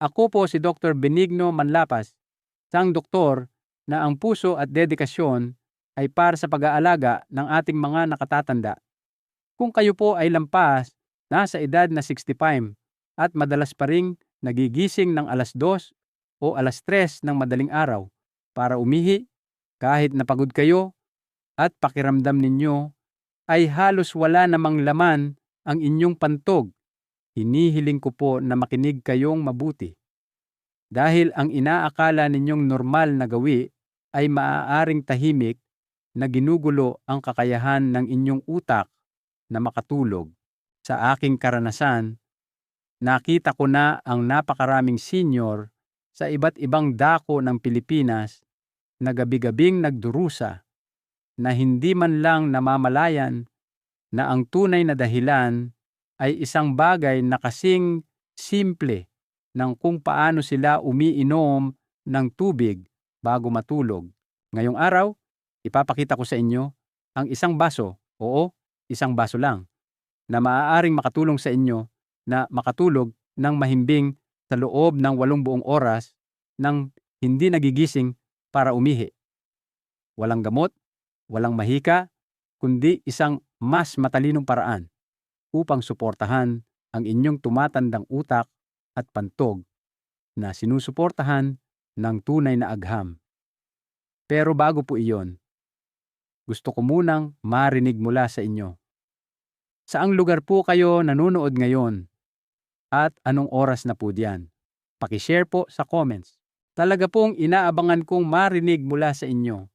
Ako po si Dr. Benigno Manlapas, isang doktor na ang puso at dedikasyon ay para sa pag-aalaga ng ating mga nakatatanda. Kung kayo po ay lampas, nasa edad na 65 at madalas pa ring nagigising ng alas 2 o alas 3 ng madaling araw para umihi, kahit napagod kayo at pakiramdam ninyo ay halos wala namang laman ang inyong pantog, hinihiling ko po na makinig kayong mabuti. Dahil ang inaakala ninyong normal na gawi ay maaaring tahimik na ginugulo ang kakayahan ng inyong utak na makatulog. Sa aking karanasan, nakita ko na ang napakaraming senior sa iba't ibang dako ng Pilipinas na gabi-gabing nagdurusa na hindi man lang namamalayan na ang tunay na dahilan ay isang bagay na kasing simple ng kung paano sila umiinom ng tubig bago matulog. Ngayong araw, ipapakita ko sa inyo ang isang baso, oo, isang baso lang, na maaaring makatulong sa inyo na makatulog ng mahimbing sa loob ng 8 buong oras nang hindi nagigising para umihi. Walang gamot, walang mahika, kundi isang mas matalinong paraan upang suportahan ang inyong tumatandang utak at pantog na sinusuportahan ng tunay na agham. Pero bago po iyon, gusto ko munang marinig mula sa inyo. Saang lugar po kayo nanonood ngayon at anong oras na po diyan? Paki-share po sa comments. Talaga pong inaabangan kong marinig mula sa inyo.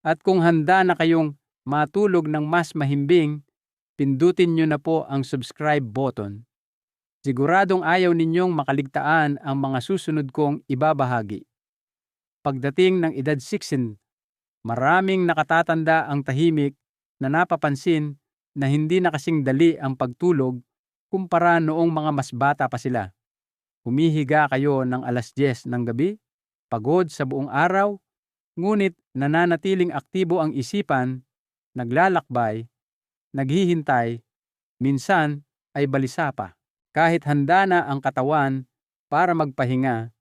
At kung handa na kayong matulog ng mas mahimbing, pindutin nyo na po ang subscribe button. Siguradong ayaw ninyong makaligtaan ang mga susunod kong ibabahagi. Pagdating ng edad 16, maraming nakatatanda ang tahimik na napapansin na hindi na kasing dali ang pagtulog kumpara noong mga mas bata pa sila. Humihiga kayo ng alas 10 ng gabi, pagod sa buong araw, ngunit nananatiling aktibo ang isipan, naglalakbay, naghihintay, minsan ay balisa pa. Kahit handa na ang katawan para magpahinga,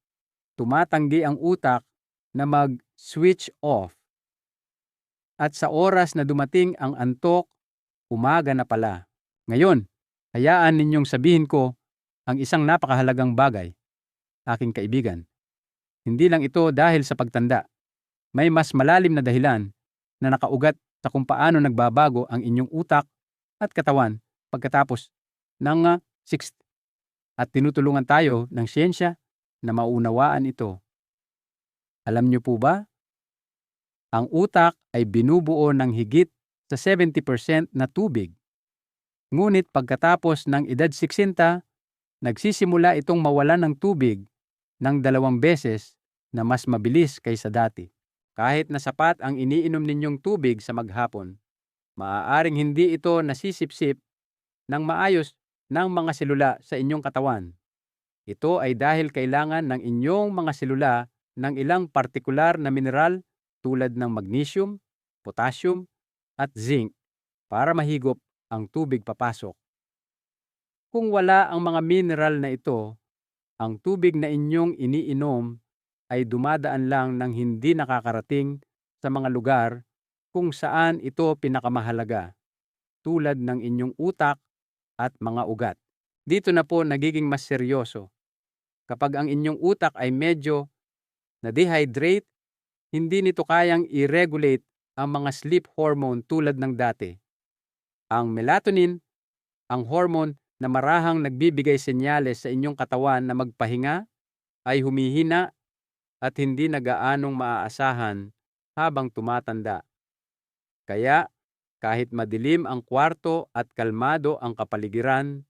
tumatanggi ang utak na mag-switch off. At sa oras na dumating ang antok, umaga na pala. Ngayon, hayaan ninyong sabihin ko ang isang napakahalagang bagay, aking kaibigan. Hindi lang ito dahil sa pagtanda. May mas malalim na dahilan na nakaugat sa kung paano nagbabago ang inyong utak at katawan pagkatapos ng 60. At tinutulungan tayo ng siyensya na maunawaan ito. Alam niyo po ba? Ang utak ay binubuo ng higit sa 70% na tubig. Ngunit pagkatapos ng edad 60, nagsisimula itong mawalan ng tubig ng 2 beses na mas mabilis kaysa dati. Kahit na sapat ang iniinom ninyong tubig sa maghapon, maaaring hindi ito nasisipsip ng maayos ng mga selula sa inyong katawan. Ito ay dahil kailangan ng inyong mga selula ng ilang partikular na mineral tulad ng magnesium, potassium, at zinc para mahigop ang tubig papasok. Kung wala ang mga mineral na ito, ang tubig na inyong iniinom ay dumadaan lang ng hindi nakakarating sa mga lugar kung saan ito pinakamahalaga, tulad ng inyong utak at mga ugat. Dito na po nagiging mas seryoso. Kapag ang inyong utak ay medyo na-dehydrate, hindi nito kayang i-regulate ang mga sleep hormone tulad ng dati. Ang melatonin, ang hormone na marahang nagbibigay senyales sa inyong katawan na magpahinga, ay humihina at hindi na gaanong maaasahan habang tumatanda. Kaya, kahit madilim ang kwarto at kalmado ang kapaligiran,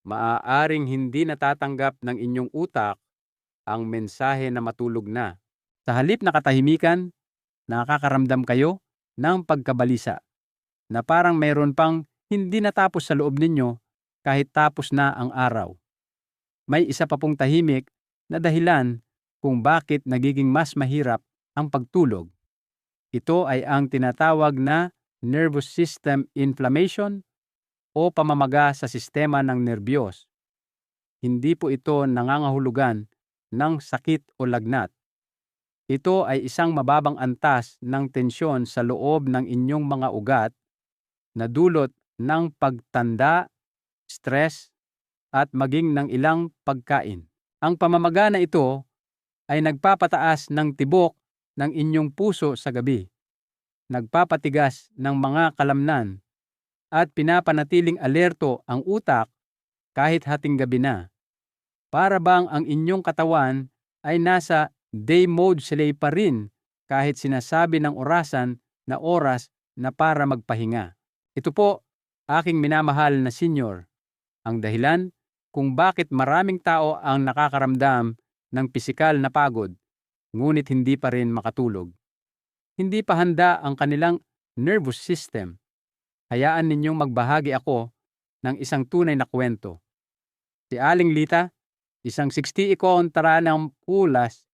maaaring hindi natatanggap ng inyong utak ang mensahe na matulog na. Sa halip na katahimikan, nakakaramdam kayo ng pagkabalisa na parang mayroon pang hindi natapos sa loob ninyo kahit tapos na ang araw. May isa pa pong tahimik na dahilan kung bakit nagiging mas mahirap ang pagtulog. Ito ay ang tinatawag na nervous system inflammation o pamamaga sa sistema ng nerbiyos. Hindi po ito nangangahulugan ng sakit o lagnat. Ito ay isang mababang antas ng tensyon sa loob ng inyong mga ugat na dulot ng pagtanda, stress, at maging ng ilang pagkain. Ang pamamaga na ito ay nagpapataas ng tibok ng inyong puso sa gabi, nagpapatigas ng mga kalamnan, at pinapanatiling alerto ang utak kahit hating gabi na. Para bang ang inyong katawan ay nasa day mode sleep pa rin kahit sinasabi ng orasan na oras na para magpahinga. Ito po, aking minamahal na senior, ang dahilan kung bakit maraming tao ang nakakaramdam ng pisikal na pagod, ngunit hindi pa rin makatulog. Hindi pa handa ang kanilang nervous system. Hayaan ninyong magbahagi ako ng isang tunay na kwento. Si Aling Lita, isang 60 taranang pulas,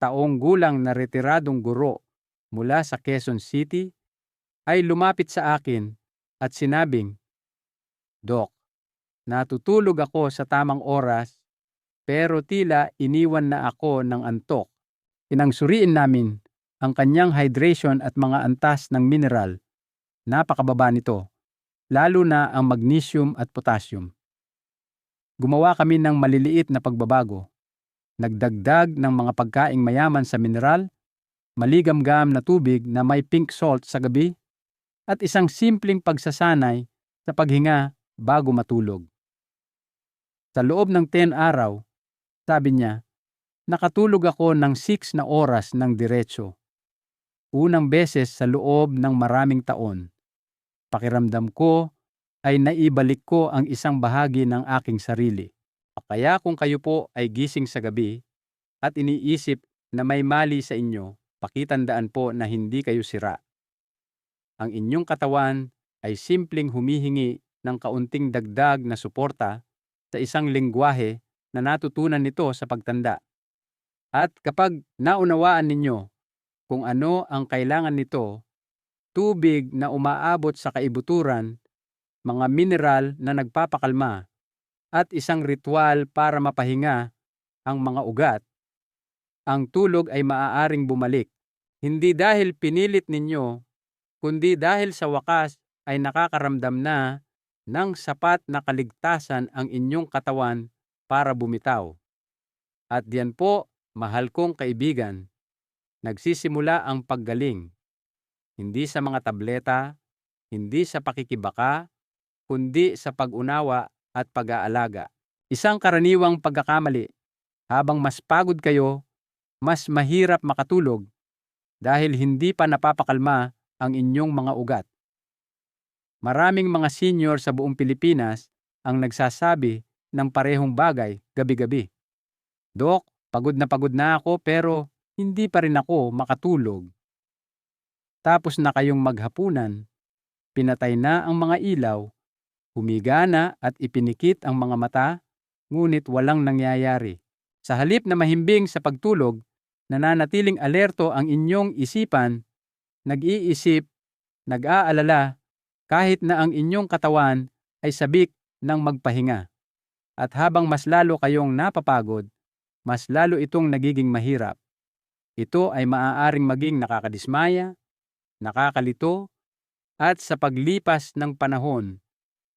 taong gulang na retiradong guro mula sa Quezon City, ay lumapit sa akin at sinabing, "Dok, natutulog ako sa tamang oras pero tila iniwan na ako ng antok." Inangsuriin namin ang kanyang hydration at mga antas ng mineral. Napakababa nito, lalo na ang magnesium at potassium. Gumawa kami ng maliliit na pagbabago. Nagdagdag ng mga pagkaing mayaman sa mineral, maligamgam na tubig na may pink salt sa gabi, at isang simpleng pagsasanay sa paghinga bago matulog. Sa loob ng 10 araw, sabi niya, nakatulog ako ng 6 na oras ng diretso. Unang beses sa loob ng maraming taon. Pakiramdam ko ay naibalik ko ang isang bahagi ng aking sarili. Kaya kung kayo po ay gising sa gabi at iniisip na may mali sa inyo, pakitandaan po na hindi kayo sira. Ang inyong katawan ay simpleng humihingi ng kaunting dagdag na suporta sa isang lengguwahe na natutunan nito sa pagtanda. At kapag naunawaan ninyo kung ano ang kailangan nito, tubig na umaabot sa kaibuturan, mga mineral na nagpapakalma, at isang ritual para mapahinga ang mga ugat, ang tulog ay maaaring bumalik. Hindi dahil pinilit ninyo, kundi dahil sa wakas ay nakakaramdam na ng sapat na kaligtasan ang inyong katawan para bumitaw. At diyan po, mahal kong kaibigan, nagsisimula ang paggaling. Hindi sa mga tableta, hindi sa pakikibaka, kundi sa pag-unawa at pag-aalaga. Isang karaniwang pagkakamali, habang mas pagod kayo, mas mahirap makatulog dahil hindi pa napapakalma ang inyong mga ugat. Maraming mga senior sa buong Pilipinas ang nagsasabi ng parehong bagay gabi-gabi. Dok, pagod na ako pero hindi pa rin ako makatulog. Tapos na kayong maghapunan, pinatay na ang mga ilaw, humiga na at ipinikit ang mga mata, ngunit walang nangyayari. Sa halip na mahimbing sa pagtulog, nananatiling alerto ang inyong isipan, nag-iisip, nag-aalala, kahit na ang inyong katawan ay sabik ng magpahinga. At habang mas lalo kayong napapagod, mas lalo itong nagiging mahirap. Ito ay maaaring maging nakakadismaya, nakakalito, at sa paglipas ng panahon,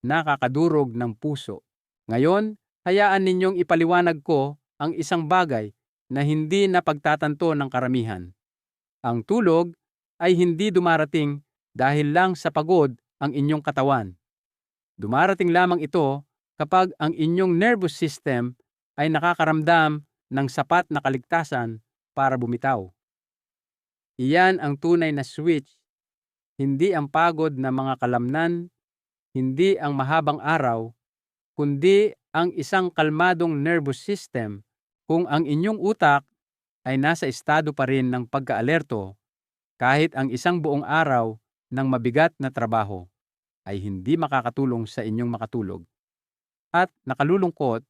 nakakadurog ng puso. Ngayon, hayaan ninyong ipaliwanag ko ang isang bagay na hindi napagtatanto ng karamihan. Ang tulog ay hindi dumarating dahil lang sa pagod ang inyong katawan. Dumarating lamang ito kapag ang inyong nervous system ay nakakaramdam ng sapat na kaligtasan para bumitaw. Iyan ang tunay na switch, hindi ang pagod na mga kalamnan, hindi ang mahabang araw, kundi ang isang kalmadong nervous system. Kung ang inyong utak ay nasa estado pa rin ng pagka-alerto, kahit ang isang buong araw ng mabigat na trabaho ay hindi makakatulong sa inyong makatulog. At nakalulungkot,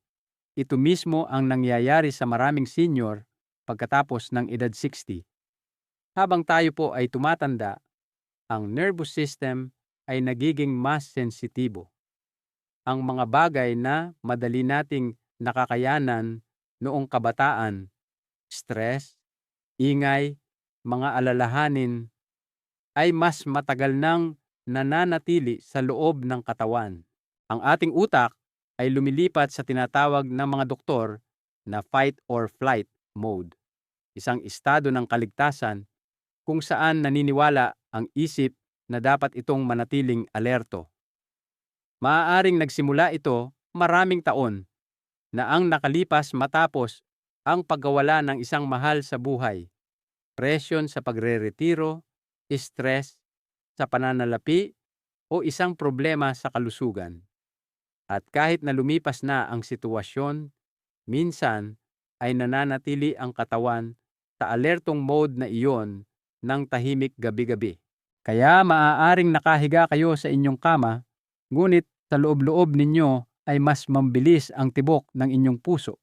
ito mismo ang nangyayari sa maraming senior pagkatapos ng edad 60. Habang tayo po ay tumatanda, ang nervous system ay nagiging mas sensitibo. Ang mga bagay na madali nating nakakayanan noong kabataan, stress, ingay, mga alalahanin ay mas matagal nang nananatili sa loob ng katawan. Ang ating utak ay lumilipat sa tinatawag ng mga doktor na fight or flight mode, isang estado ng kaligtasan kung saan naniniwala ang isip na dapat itong manatiling alerto. Maaaring nagsimula ito maraming taon na ang nakalipas matapos ang pagkawala ng isang mahal sa buhay, presyon sa pagreretiro, stress sa pananalapi o isang problema sa kalusugan. At kahit na lumipas na ang sitwasyon, minsan ay nananatili ang katawan sa alertong mode na iyon ng tahimik gabi-gabi. Kaya maaaring nakahiga kayo sa inyong kama, ngunit sa loob-loob ninyo ay mas mabilis ang tibok ng inyong puso.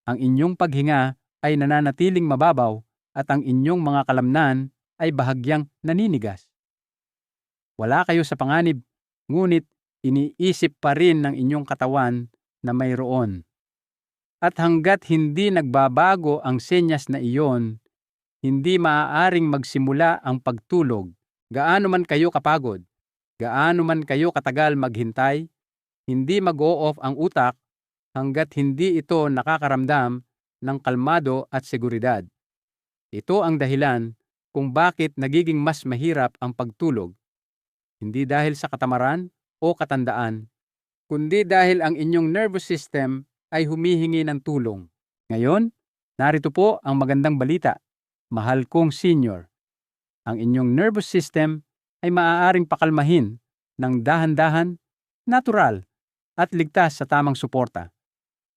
Ang inyong paghinga ay nananatiling mababaw at ang inyong mga kalamnan ay bahagyang naninigas. Wala kayo sa panganib, ngunit iniisip pa rin ng inyong katawan na mayroon. At hanggat hindi nagbabago ang senyas na iyon, hindi maaaring magsimula ang pagtulog. Gaano man kayo kapagod, gaano man kayo katagal maghintay, hindi mag-o-off ang utak hanggat hindi ito nakakaramdam ng kalmado at seguridad. Ito ang dahilan kung bakit nagiging mas mahirap ang pagtulog. Hindi dahil sa katamaran o katandaan, kundi dahil ang inyong nervous system ay humihingi ng tulong. Ngayon, narito po ang magandang balita. Mahal kong senior, ang inyong nervous system ay maaaring pakalmahin ng dahan-dahan, natural, at ligtas sa tamang suporta.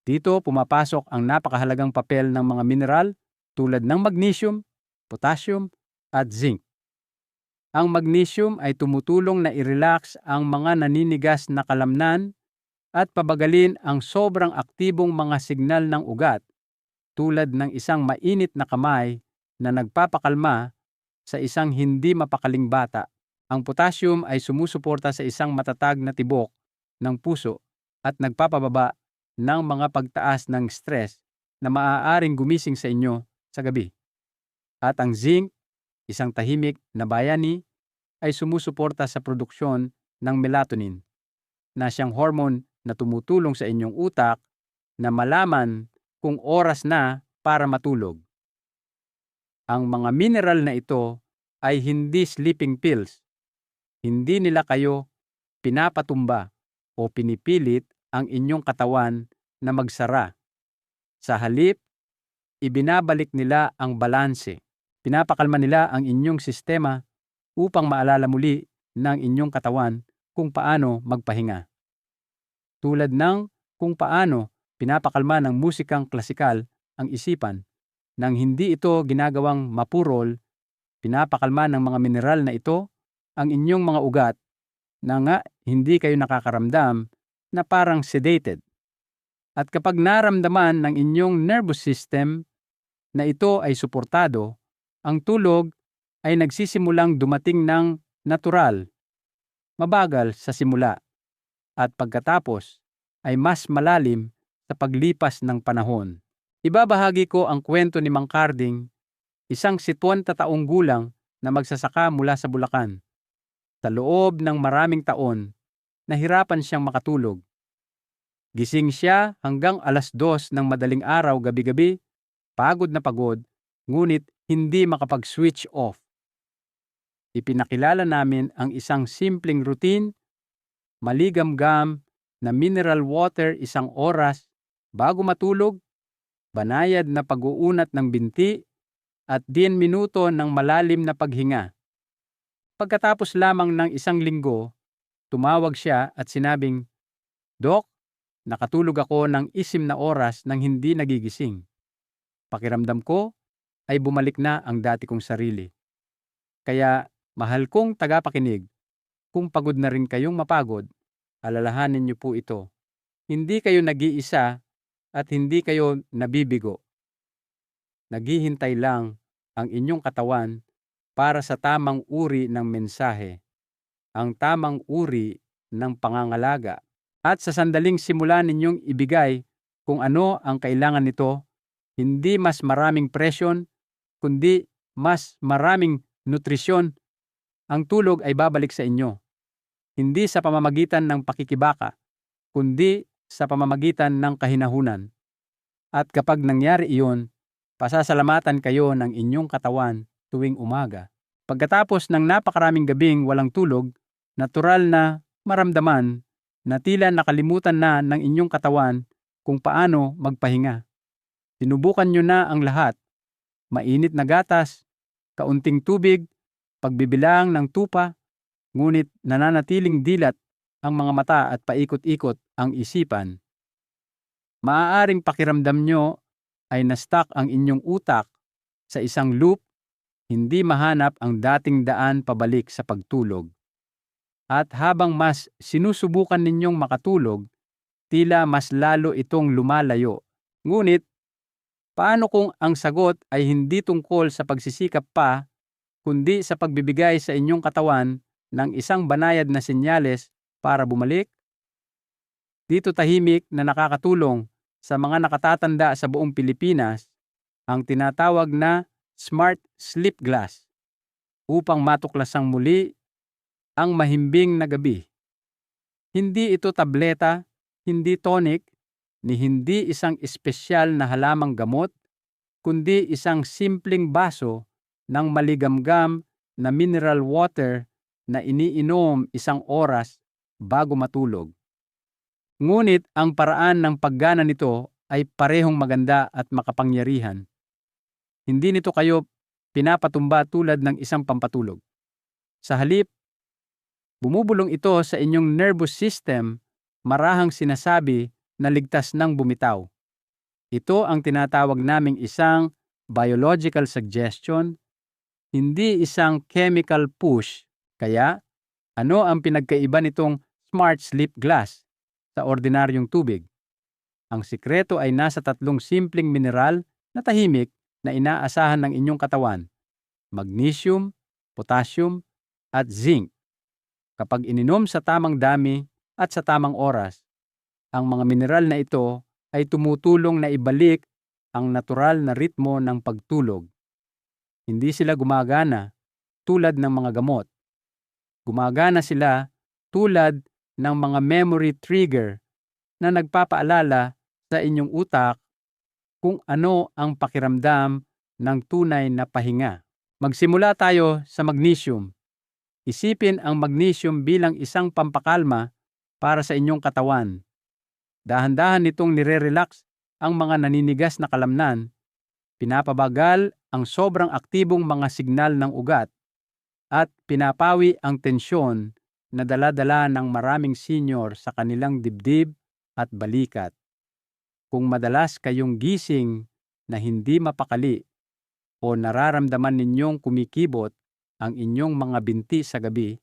Dito pumapasok ang napakahalagang papel ng mga mineral tulad ng magnesium, potassium, at zinc. Ang magnesium ay tumutulong na i-relax ang mga naninigas na kalamnan at pabagalin ang sobrang aktibong mga signal ng ugat tulad ng isang mainit na kamay na nagpapakalma sa isang hindi mapakaling bata. Ang potassium ay sumusuporta sa isang matatag na tibok ng puso at nagpapababa ng mga pagtaas ng stress na maaaring gumising sa inyo sa gabi. At ang zinc, isang tahimik na bayani, ay sumusuporta sa produksyon ng melatonin na siyang hormone na tumutulong sa inyong utak na malaman kung oras na para matulog. Ang mga mineral na ito ay hindi sleeping pills. Hindi nila kayo pinapatumba o pinipilit ang inyong katawan na magsara. Sa halip, ibinabalik nila ang balanse. Pinapakalma nila ang inyong sistema upang maalala muli ng inyong katawan kung paano magpahinga. Tulad ng kung paano pinapakalma ng musikang klasikal ang isipan, nang hindi ito ginagawang mapurol, pinapakalma ng mga mineral na ito ang inyong mga ugat na nga hindi kayo nakakaramdam na parang sedated. At kapag naramdaman ng inyong nervous system na ito ay suportado, ang tulog ay nagsisimulang dumating ng natural, mabagal sa simula, at pagkatapos ay mas malalim sa paglipas ng panahon. Ibabahagi ko ang kwento ni Mang Carding, isang 70 taong gulang na magsasaka mula sa Bulacan. Sa loob ng maraming taon, nahirapan siyang makatulog. Gising siya hanggang 2:00 ng madaling araw gabi-gabi, pagod na pagod, ngunit hindi makapag-switch off. Ipinakilala namin ang isang simpleng routine, maligamgam na mineral water 1 oras bago matulog, banayad na pag-uunat ng binti, at 10 minuto ng malalim na paghinga. Pagkatapos lamang ng 1 linggo, tumawag siya at sinabing, "Dok, nakatulog ako ng 6 na oras nang hindi nagigising. Pakiramdam ko ay bumalik na ang dati kong sarili." Kaya, mahal kong tagapakinig, kung pagod na rin kayong mapagod, alalahanin niyo po ito. Hindi kayo nag-iisa at hindi kayo nabibigo. Naghihintay lang ang inyong katawan para sa tamang uri ng mensahe, ang tamang uri ng pangangalaga. At sa sandaling simula ninyong ibigay kung ano ang kailangan nito, hindi mas maraming presyon, kundi mas maraming nutrisyon. Ang tulog ay babalik sa inyo, hindi sa pamamagitan ng pakikibaka, kundi sa pamamagitan ng kahinahunan. At kapag nangyari iyon, pasasalamatan kayo ng inyong katawan tuwing umaga. Pagkatapos ng napakaraming gabing walang tulog, natural na maramdaman na tila nakalimutan na ng inyong katawan kung paano magpahinga. Sinubukan nyo na ang lahat, mainit na gatas, kaunting tubig, pagbibilang ng tupa, ngunit nananatiling dilat ang mga mata at paikot-ikot ang isipan. Maaaring pakiramdam nyo ay na-stuck ang inyong utak sa isang loop, hindi mahanap ang dating daan pabalik sa pagtulog. At habang mas sinusubukan ninyong makatulog, tila mas lalo itong lumalayo. Ngunit, paano kung ang sagot ay hindi tungkol sa pagsisikap pa, kundi sa pagbibigay sa inyong katawan ng isang banayad na senyales para bumalik? Dito tahimik na nakakatulong sa mga nakatatanda sa buong Pilipinas ang tinatawag na Smart Sleep Glass upang matuklasang muli ang mahimbing na gabi. Hindi ito tableta, hindi tonic, ni hindi isang espesyal na halamang gamot, kundi isang simpleng baso ng maligamgam na mineral water na iniinom 1 oras bago matulog. Ngunit ang paraan ng paggana nito ay parehong maganda at makapangyarihan. Hindi nito kayo pinapatumba tulad ng isang pampatulog. Sa halip, bumubulong ito sa inyong nervous system, marahang sinasabi na ligtas ng bumitaw. Ito ang tinatawag naming isang biological suggestion, hindi isang chemical push. Kaya, ano ang pinagkaiba nitong Smart Sleep Glass sa ordinaryong tubig? Ang sikreto ay nasa 3 simpleng mineral na tahimik na inaasahan ng inyong katawan: magnesium, potassium, at zinc. Kapag ininom sa tamang dami at sa tamang oras, ang mga mineral na ito ay tumutulong na ibalik ang natural na ritmo ng pagtulog. Hindi sila gumagana tulad ng mga gamot. Gumagana sila tulad ng mga memory trigger na nagpapaalala sa inyong utak kung ano ang pakiramdam ng tunay na pahinga. Magsimula tayo sa magnesium. Isipin ang magnesium bilang isang pampakalma para sa inyong katawan. Dahan-dahan nitong nire-relax ang mga naninigas na kalamnan, pinapabagal ang sobrang aktibong mga signal ng ugat, at pinapawi ang tensyon na dala-dala ng maraming senior sa kanilang dibdib at balikat. Kung madalas kayong gising na hindi mapakali o nararamdaman ninyong kumikibot ang inyong mga binti sa gabi,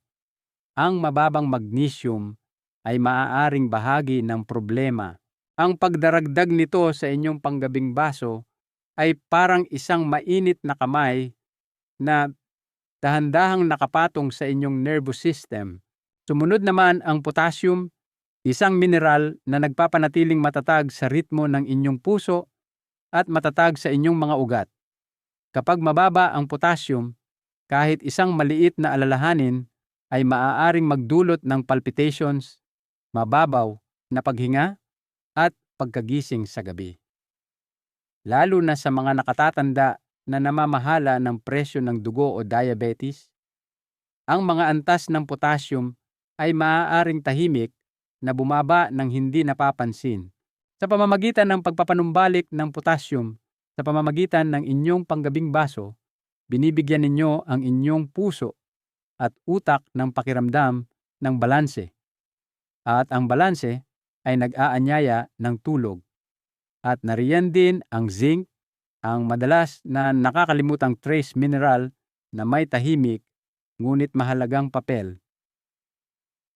ang mababang magnesium ay maaaring bahagi ng problema. Ang pagdaragdag nito sa inyong panggabing baso ay parang isang mainit na kamay na dahan-dahang nakapatong sa inyong nervous system. Sumunod naman ang potassium, isang mineral na nagpapanatiling matatag sa ritmo ng inyong puso at matatag sa inyong mga ugat. Kapag mababa ang potassium, kahit isang maliit na alalahanin ay maaaring magdulot ng palpitations, mababaw na paghinga, at pagkagising sa gabi. Lalo na sa mga nakatatanda na namamahala ng presyo ng dugo o diabetes, ang mga antas ng potassium ay maaaring tahimik na bumaba ng hindi napapansin. Sa pamamagitan ng pagpapanumbalik ng potassium sa pamamagitan ng inyong panggabing baso, binibigyan ninyo ang inyong puso at utak ng pakiramdam ng balanse. At ang balanse ay nag-aanyaya ng tulog. At nariyan din ang zinc, ang madalas na nakakalimutang trace mineral na may tahimik ngunit mahalagang papel.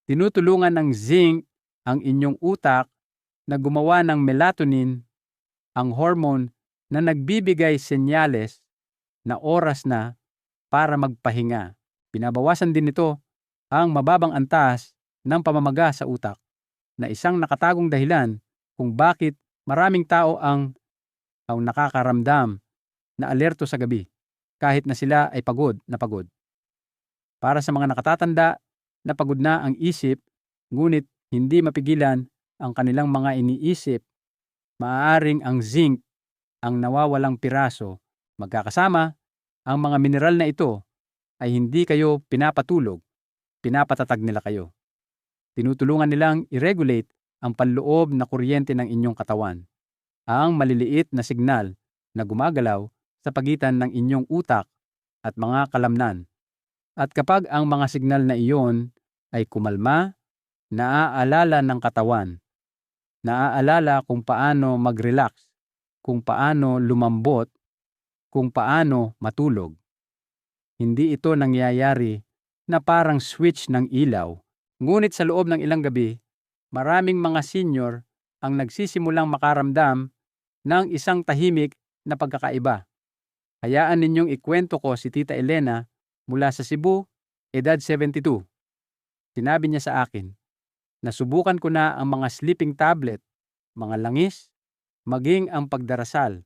Tinutulungan ng zinc ang inyong utak na gumawa ng melatonin, ang hormone na nagbibigay senyales na oras na para magpahinga. Pinabawasan din nito ang mababang antas ng pamamaga sa utak, na isang nakatagong dahilan kung bakit Maraming tao ang nakakaramdam na alerto sa gabi kahit na sila ay pagod na pagod. Para sa mga nakatatanda, napagod na ang isip, ngunit hindi mapigilan ang kanilang mga iniisip, maaaring ang zinc ang nawawalang piraso. Magkakasama, ang mga mineral na ito ay hindi kayo pinapatulog, pinapatatag nila kayo. Tinutulungan nilang i-regulate ang panloob na kuryente ng inyong katawan, ang maliliit na signal na gumagalaw sa pagitan ng inyong utak at mga kalamnan. At kapag ang mga signal na iyon ay kumalma, naaalala ng katawan, naaalala kung paano mag-relax, kung paano lumambot, kung paano matulog. Hindi ito nangyayari na parang switch ng ilaw. Ngunit sa loob ng ilang gabi, maraming mga senior ang nagsisimulang makaramdam ng isang tahimik na pagkakaiba. Hayaan ninyong ikwento ko si Tita Elena mula sa Cebu, edad 72. Sinabi niya sa akin, nasubukan ko na ang mga sleeping tablet, mga langis, maging ang pagdarasal,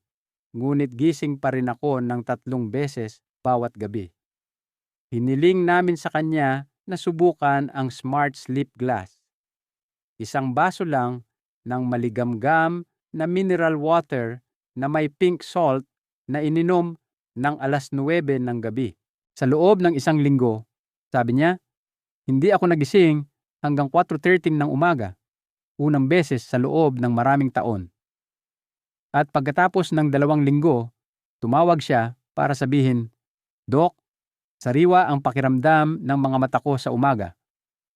ngunit gising pa rin ako ng 3 beses bawat gabi. Hiniling namin sa kanya na subukan ang Smart Sleep Glass. Isang baso lang ng maligamgam na mineral water na may pink salt na ininom ng 9:00 ng gabi. Sa loob ng 1 linggo, sabi niya, hindi ako nagising hanggang 4:30 ng umaga, unang beses sa loob ng maraming taon. At pagkatapos ng 2 linggo, tumawag siya para sabihin, Dok, sariwa ang pakiramdam ng mga mata ko sa umaga.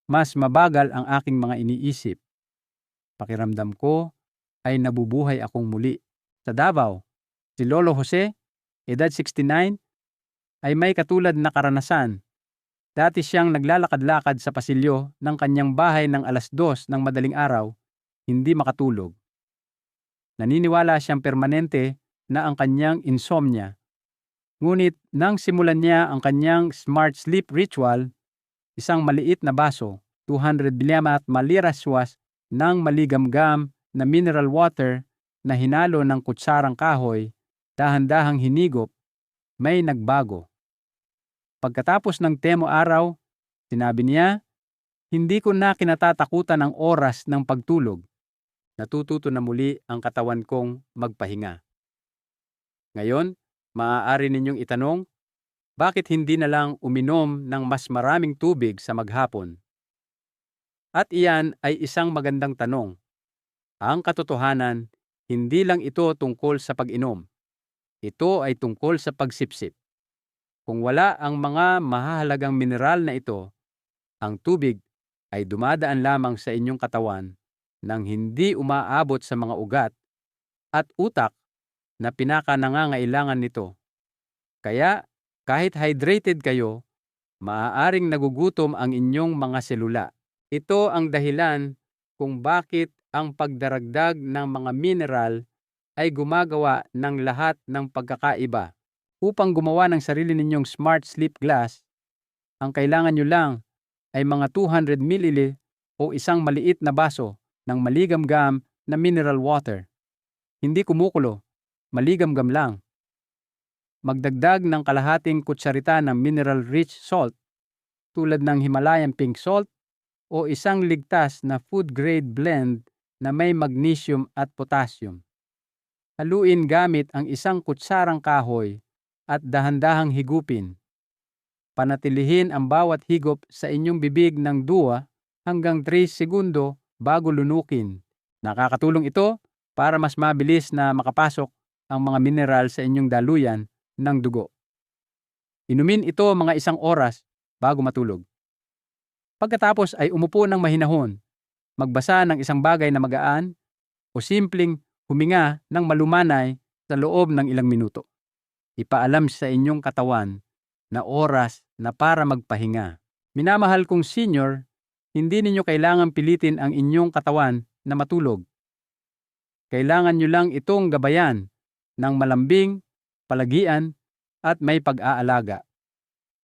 Mas mabagal ang aking mga iniisip. Pakiramdam ko ay nabubuhay akong muli. Sa Davao, si Lolo Jose, edad 69, ay may katulad na karanasan. Dati siyang naglalakad-lakad sa pasilyo ng kanyang bahay ng 2:00 ng madaling araw, hindi makatulog. Naniniwala siyang permanente na ang kanyang insomnia. Ngunit nang simulan niya ang kanyang smart sleep ritual, isang maliit na baso, 200 mililitros ng maligamgam na mineral water na hinalo ng kutsarang kahoy, dahan-dahang hinigop, may nagbago. Pagkatapos ng temo araw, sinabi niya, hindi ko na kinatatakutan ang oras ng pagtulog. Natututo na muli ang katawan kong magpahinga. Ngayon, maaari ninyong itanong, bakit hindi na lang uminom ng mas maraming tubig sa maghapon? At iyan ay isang magandang tanong. Ang katotohanan, hindi lang ito tungkol sa pag-inom. Ito ay tungkol sa pagsipsip. Kung wala ang mga mahahalagang mineral na ito, ang tubig ay dumadaan lamang sa inyong katawan nang hindi umaabot sa mga ugat at utak na pinakanangangailangan nito. Kaya, kahit hydrated kayo, maaaring nagugutom ang inyong mga selula. Ito ang dahilan kung bakit ang pagdaragdag ng mga mineral ay gumagawa ng lahat ng pagkakaiba. Upang gumawa ng sarili ninyong smart sleep glass, ang kailangan nyo lang ay mga 200 ml o isang maliit na baso ng maligamgam na mineral water. Hindi kumukulo, maligamgam lang. Magdagdag ng kalahating kutsarita ng mineral-rich salt tulad ng Himalayan pink salt o isang ligtas na food-grade blend na may magnesium at potassium. Haluin gamit ang isang kutsarang kahoy at dahan-dahang higupin. Panatilihin ang bawat higop sa inyong bibig ng 2 hanggang 3 segundo bago lunukin. Nakakatulong ito para mas mabilis na makapasok ang mga mineral sa inyong daluyan ng dugo. Inumin ito mga 1 oras bago matulog. Pagkatapos ay umupo ng mahinahon, magbasa ng isang bagay na magaan o simpleng huminga ng malumanay sa loob ng ilang minuto. Ipaalam sa inyong katawan na oras na para magpahinga. Minamahal kong senior, hindi ninyo kailangang pilitin ang inyong katawan na matulog. Kailangan nyo lang itong gabayan ng malambing, palagian, at may pag-aalaga.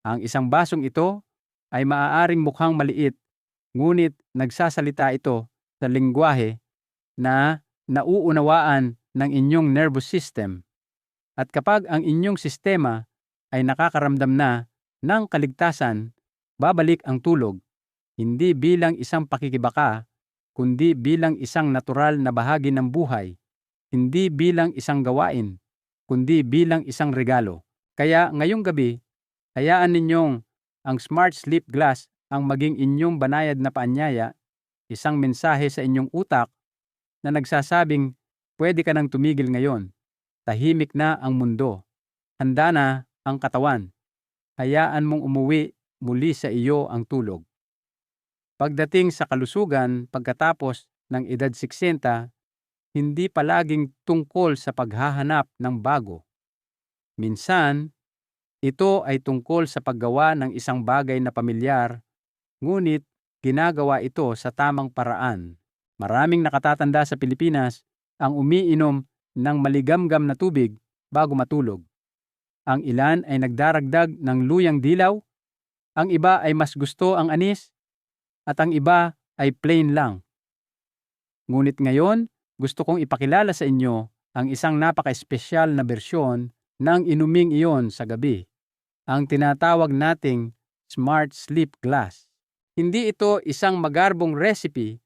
Ang isang basong ito ay maaaring mukhang maliit, ngunit nagsasalita ito sa lengguwahe na nauunawaan ng inyong nervous system. At kapag ang inyong sistema ay nakakaramdam na ng kaligtasan, babalik ang tulog, hindi bilang isang pakikibaka, kundi bilang isang natural na bahagi ng buhay, hindi bilang isang gawain, kundi bilang isang regalo. Kaya ngayong gabi, hayaan ninyong ang Smart Sleep Glass ang maging inyong banayad na paanyaya, isang mensahe sa inyong utak na nagsasabing pwede ka nang tumigil ngayon. Tahimik na ang mundo. Handa na ang katawan. Hayaan mong umuwi muli sa iyo ang tulog. Pagdating sa kalusugan pagkatapos ng edad 60, hindi palaging tungkol sa paghahanap ng bago. Minsan, ito ay tungkol sa paggawa ng isang bagay na pamilyar, ngunit ginagawa ito sa tamang paraan. Maraming nakatatanda sa Pilipinas ang umiinom ng maligamgam na tubig bago matulog. Ang ilan ay nagdaragdag ng luyang dilaw, ang iba ay mas gusto ang anis, at ang iba ay plain lang. Ngunit ngayon, gusto kong ipakilala sa inyo ang isang napaka-espesyal na bersyon ng inuming iyon sa gabi, ang tinatawag nating Smart Sleep Glass. Hindi ito isang magarbong recipe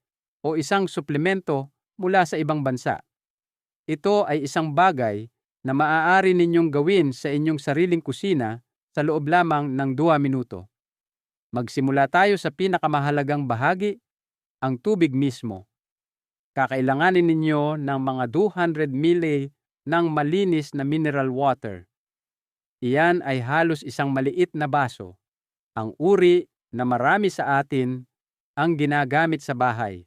o isang suplemento mula sa ibang bansa. Ito ay isang bagay na maaari ninyong gawin sa inyong sariling kusina sa loob lamang ng 2 minuto. Magsimula tayo sa pinakamahalagang bahagi, ang tubig mismo. Kakailanganin ninyo ng mga 200 ml ng malinis na mineral water. Iyan ay halos isang maliit na baso, ang uri na marami sa atin ang ginagamit sa bahay.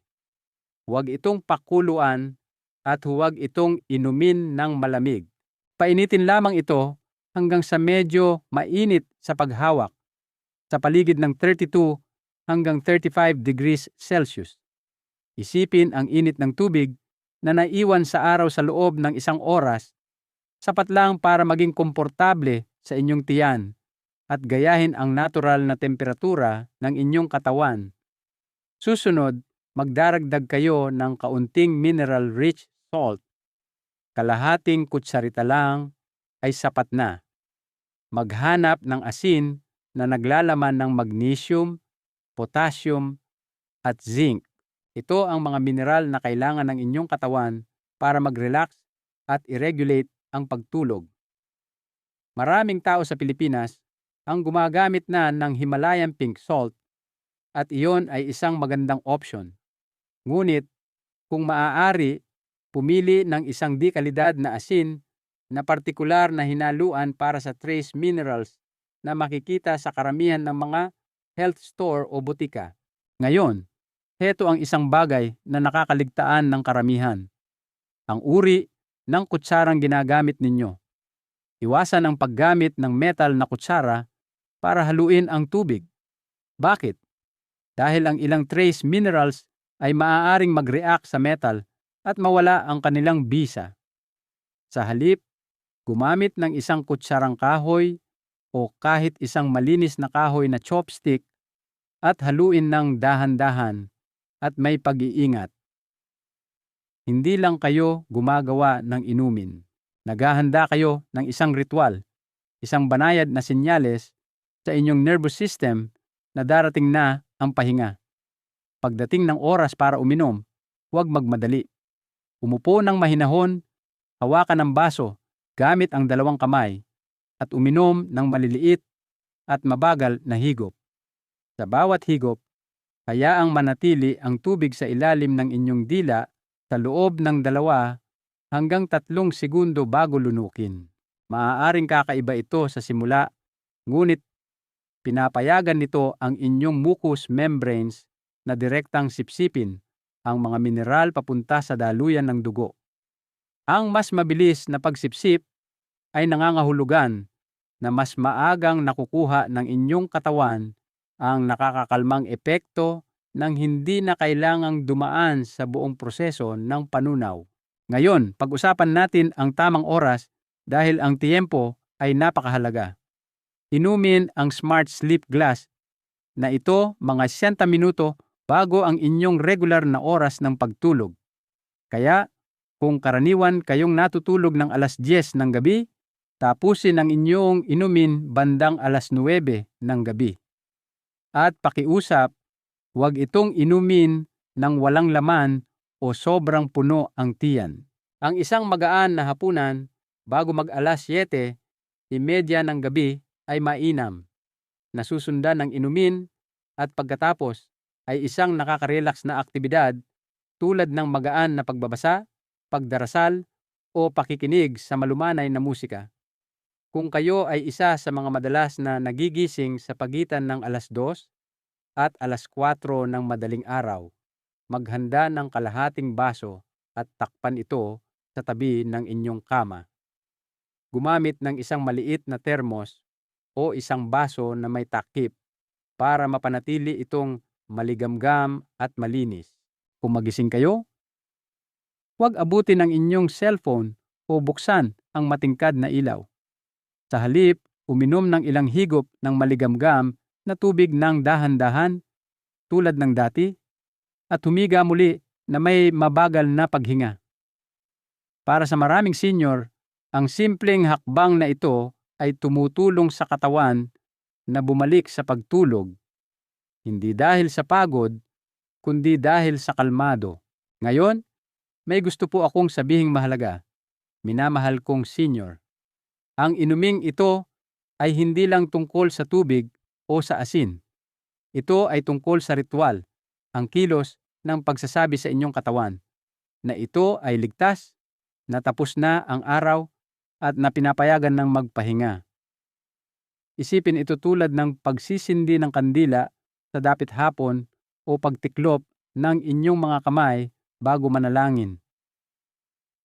Huwag itong pakuluan at huwag itong inumin ng malamig. Painitin lamang ito hanggang sa medyo mainit sa paghawak, sa paligid ng 32 hanggang 35 degrees Celsius. Isipin ang init ng tubig na naiwan sa araw sa loob ng 1 oras, sapat lang para maging komportable sa inyong tiyan at gayahin ang natural na temperatura ng inyong katawan. Susunod, magdaragdag kayo ng kaunting mineral-rich salt. Kalahating kutsarita lang ay sapat na. Maghanap ng asin na naglalaman ng magnesium, potassium, at zinc. Ito ang mga mineral na kailangan ng inyong katawan para mag-relax at i-regulate ang pagtulog. Maraming tao sa Pilipinas ang gumagamit na ng Himalayan pink salt at iyon ay isang magandang option. Ngunit, kung maaari, pumili ng isang di kalidad na asin na partikular na hinaluan para sa trace minerals na makikita sa karamihan ng mga health store o butika. Ngayon, heto ang isang bagay na nakakaligtaan ng karamihan. Ang uri ng kutsarang ginagamit ninyo. Iwasan ang paggamit ng metal na kutsara para haluin ang tubig. Bakit? Dahil ang ilang trace minerals ay maaaring mag-react sa metal at mawala ang kanilang bisa. Sa halip, gumamit ng isang kutsarang kahoy o kahit isang malinis na kahoy na chopstick at haluin ng dahan-dahan at may pag-iingat. Hindi lang kayo gumagawa ng inumin. Naghahanda kayo ng isang ritual, isang banayad na senyales sa inyong nervous system na darating na ang pahinga. Pagdating ng oras para uminom, huwag magmadali. Umupo ng mahinahon, hawakan ng baso gamit ang 2 kamay at uminom ng maliliit at mabagal na higop. Sa bawat higop, hayaang manatili ang tubig sa ilalim ng inyong dila sa loob ng 2 hanggang 3 segundo bago lunukin. Maaaring kakaiba ito sa simula, ngunit pinapayagan nito ang inyong mucous membranes na direktang sipsipin ang mga mineral papunta sa daluyan ng dugo. Ang mas mabilis na pagsipsip ay nangangahulugan na mas maagang nakukuha ng inyong katawan ang nakakakalmang epekto nang hindi na kailangang dumaan sa buong proseso ng panunaw. Ngayon, pag-usapan natin ang tamang oras dahil ang tiempo ay napakahalaga. Inumin ang Smart Sleep Glass na ito mga 60 minuto bago ang inyong regular na oras ng pagtulog. Kaya, Kung karaniwan kayong natutulog ng alas 10 ng gabi, tapusin ang inyong inumin bandang alas 9 ng gabi. At pakiusap, huwag itong inumin ng walang laman o sobrang puno ang tiyan. Ang isang magaan na hapunan bago mag alas 7:30 ng gabi ay mainam, nasusundan ng inumin, at pagkatapos ay isang nakaka-relax na aktibidad tulad ng magaan na pagbabasa, pagdarasal, o pakikinig sa malumanay na musika. Kung kayo ay isa sa mga madalas na nagigising sa pagitan ng alas 2 at alas 4 ng madaling araw, maghanda ng kalahating baso at takpan ito sa tabi ng inyong kama. Gumamit ng isang maliit na termos o isang baso na may takip para mapanatili itong maligamgam at malinis. Kung magising kayo, huwag abutin ang inyong cellphone o buksan ang matingkad na ilaw. Sa halip, uminom ng ilang higop ng maligamgam na tubig ng dahan-dahan tulad ng dati at humiga muli na may mabagal na paghinga. Para sa maraming senior, ang simpleng hakbang na ito ay tumutulong sa katawan na bumalik sa pagtulog, hindi dahil sa pagod, kundi dahil sa kalmado. Ngayon, may gusto po akong sabihing mahalaga. Minamahal kong senior. Ang inuming ito ay hindi lang tungkol sa tubig o sa asin. Ito ay tungkol sa ritual, ang kilos ng pagsasabi sa inyong katawan na ito ay ligtas, na tapos na ang araw at na pinapayagan ng magpahinga. Isipin ito tulad ng pagsisindi ng kandila sa dapit hapon o pagtiklop ng inyong mga kamay bago manalangin.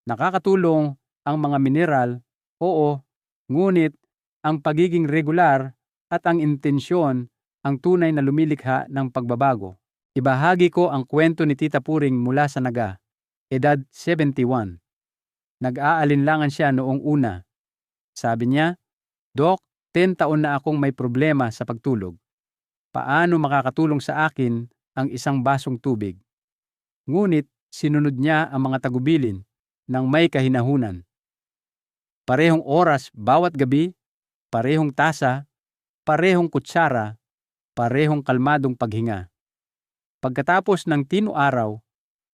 Nakakatulong ang mga mineral, oo, ngunit ang pagiging regular at ang intensyon ang tunay na lumilikha ng pagbabago. Ibahagi ko ang kwento ni Tita Puring mula sa Naga, edad 71. Nag-aalinlangan siya noong una. Sabi niya, "Dok, 10 taon na akong may problema sa pagtulog. Paano makakatulong sa akin ang isang basong tubig?" Ngunit sinunod niya ang mga tagubilin ng may kahinahunan. Parehong oras bawat gabi, parehong tasa, parehong kutsara, parehong kalmadong paghinga. Pagkatapos ng 10 araw,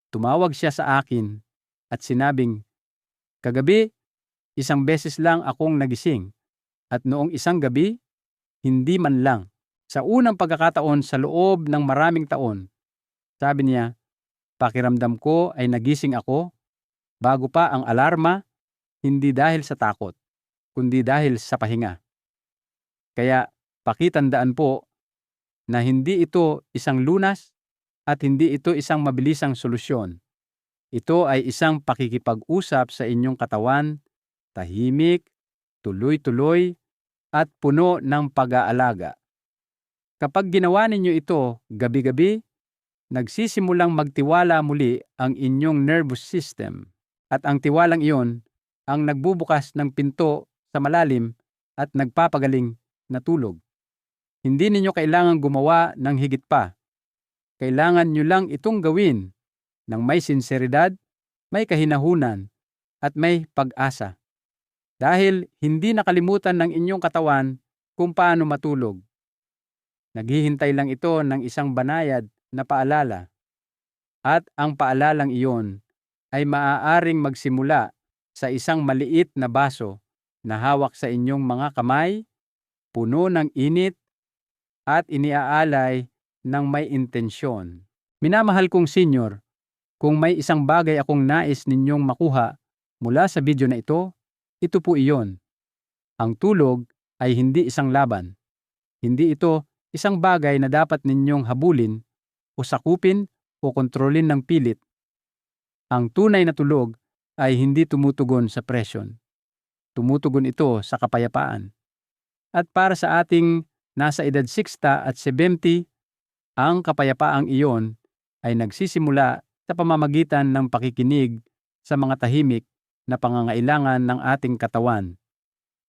tumawag siya sa akin at sinabing, "Kagabi, isang beses lang akong nagising at noong isang gabi, hindi man lang. Sa unang pagkakataon sa loob ng maraming taon," sabi niya, "pakiramdam ko ay nagising ako bago pa ang alarma, hindi dahil sa takot, kundi dahil sa pahinga." Kaya pakitandaan po na hindi ito isang lunas at hindi ito isang mabilisang solusyon. Ito ay isang pakikipag-usap sa inyong katawan, tahimik, tuloy-tuloy, at puno ng pag-aalaga. Kapag ginawa ninyo ito gabi-gabi, nagsisimulang magtiwala muli ang inyong nervous system. At ang tiwalang iyon ang nagbubukas ng pinto sa malalim at nagpapagaling na tulog. Hindi ninyo kailangang gumawa ng higit pa. Kailangan nyo lang itong gawin ng may sinseridad, may kahinahunan, at may pag-asa. Dahil hindi nakalimutan ng inyong katawan kung paano matulog. Naghihintay lang ito ng isang banayad na paalala. At ang paalalang iyon ay maaaring magsimula sa isang maliit na baso na hawak sa inyong mga kamay, puno ng init at iniaalay ng may intensyon. Minamahal kong senior, kung may isang bagay akong nais ninyong makuha mula sa video na ito po iyon. Ang tulog ay hindi isang laban. Hindi ito isang bagay na dapat ninyong habulin o sakupin o kontrolin ng pilit. Ang tunay na tulog ay hindi tumutugon sa presyon. Tumutugon ito sa kapayapaan. At para sa ating nasa edad 60 at 70, ang kapayapaang iyon ay nagsisimula sa pamamagitan ng pakikinig sa mga tahimik na pangangailangan ng ating katawan.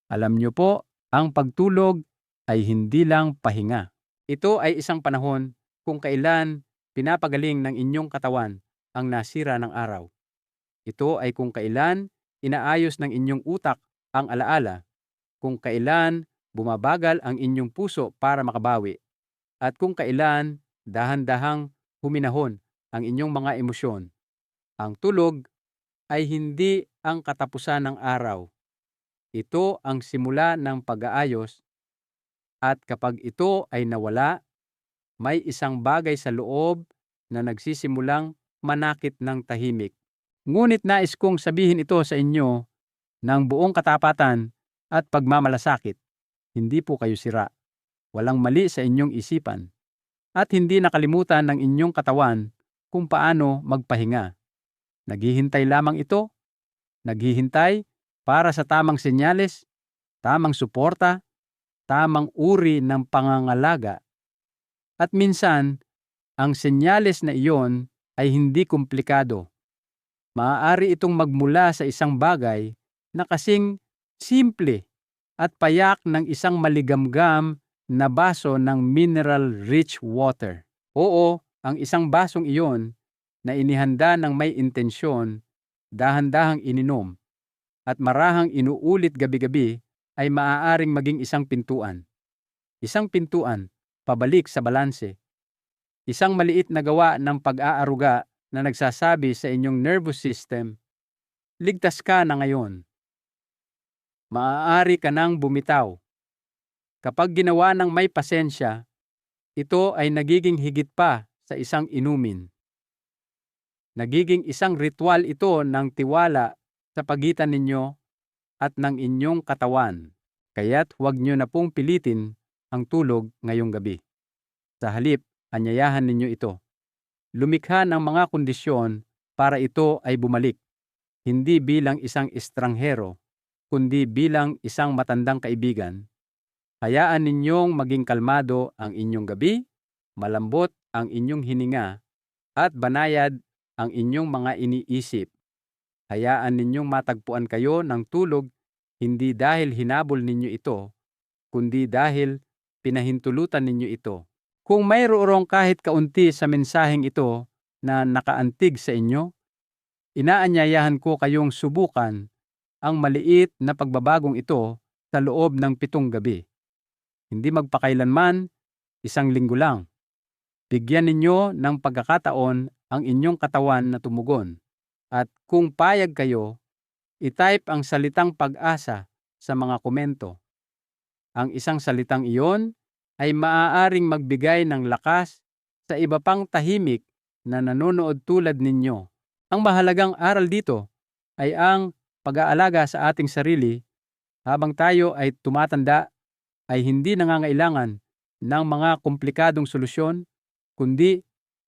Alam niyo po, ang pagtulog ay hindi lang pahinga. Ito ay isang panahon kung kailan pinapagaling ng inyong katawan ang nasira ng araw. Ito ay kung kailan inaayos ng inyong utak ang alaala, kung kailan bumabagal ang inyong puso para makabawi, at kung kailan dahan-dahang huminahon ang inyong mga emosyon. Ang tulog ay hindi ang katapusan ng araw. Ito ang simula ng pag-aayos, at kapag ito ay nawala, may isang bagay sa loob na nagsisimulang manakit ng tahimik. Ngunit nais kong sabihin ito sa inyo ng buong katapatan at pagmamalasakit. Hindi po kayo sira. Walang mali sa inyong isipan. At hindi nakalimutan ng inyong katawan kung paano magpahinga. Naghihintay lamang ito. Naghihintay para sa tamang senyales, tamang suporta, tamang uri ng pangangalaga. At minsan, ang senyales na iyon ay hindi komplikado. Maaari itong magmula sa isang bagay na kasing simple at payak ng isang maligamgam na baso ng mineral-rich water. Oo, ang isang basong iyon na inihanda ng may intensyon, dahan-dahang ininom, at marahang inuulit gabi-gabi ay maaaring maging isang pintuan. Isang pintuan, pabalik sa balanse. Isang maliit na gawa ng pag-aaruga na nagsasabi sa inyong nervous system, ligtas ka na ngayon. Maaari ka nang bumitaw. Kapag ginawa ng may pasensya, ito ay nagiging higit pa sa isang inumin. Nagiging isang ritual ito ng tiwala sa pagitan ninyo at ng inyong katawan. Kaya't huwag nyo na pong pilitin ang tulog ngayong gabi. Sa halip, anyayahan ninyo ito. Lumikha ng mga kondisyon para ito ay bumalik, hindi bilang isang estranghero, kundi bilang isang matandang kaibigan. Hayaan ninyong maging kalmado ang inyong gabi, malambot ang inyong hininga, at banayad ang inyong mga iniisip. Hayaan ninyong matagpuan kayo ng tulog hindi dahil hinabol ninyo ito, kundi dahil pinahintulutan ninyo ito. Kung mayroong kahit kaunti sa mensaheng ito na nakaantig sa inyo, inaanyayahan ko kayong subukan ang maliit na pagbabagong ito sa loob ng 7 gabi. Hindi magpakailanman, 1 linggo lang. Bigyan ninyo ng pagkakataon ang inyong katawan na tumugon. At kung payag kayo, i-type ang salitang pag-asa sa mga komento. Ang isang salitang iyon ay maaaring magbigay ng lakas sa iba pang tahimik na nanonood tulad ninyo. Ang mahalagang aral dito ay ang pag-aalaga sa ating sarili habang tayo ay tumatanda ay hindi nangangailangan ng mga komplikadong solusyon, kundi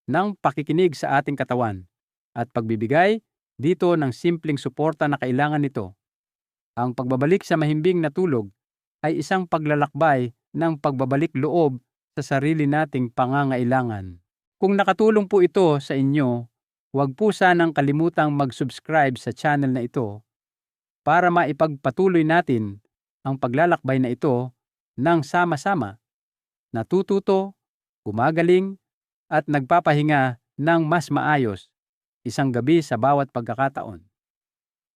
ng pakikinig sa ating katawan at pagbibigay dito ng simpleng suporta na kailangan nito. Ang pagbabalik sa mahimbing na tulog ay isang paglalakbay ng pagbabalik loob sa sarili nating pangangailangan. Kung nakatulong po ito sa inyo, huwag po sanang kalimutang mag-subscribe sa channel na ito para maipagpatuloy natin ang paglalakbay na ito ng sama-sama, natututo, gumagaling, at nagpapahinga ng mas maayos, isang gabi sa bawat pagkakataon.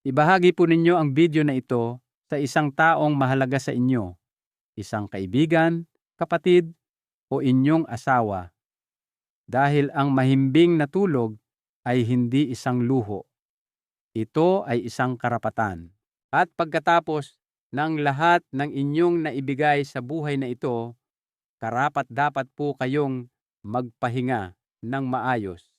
Ibahagi po ninyo ang video na ito sa isang taong mahalaga sa inyo, isang kaibigan, kapatid, o inyong asawa. Dahil ang mahimbing na tulog ay hindi isang luho. Ito ay isang karapatan. At pagkatapos ng lahat ng inyong naibigay sa buhay na ito, karapat-dapat po kayong magpahinga ng maayos.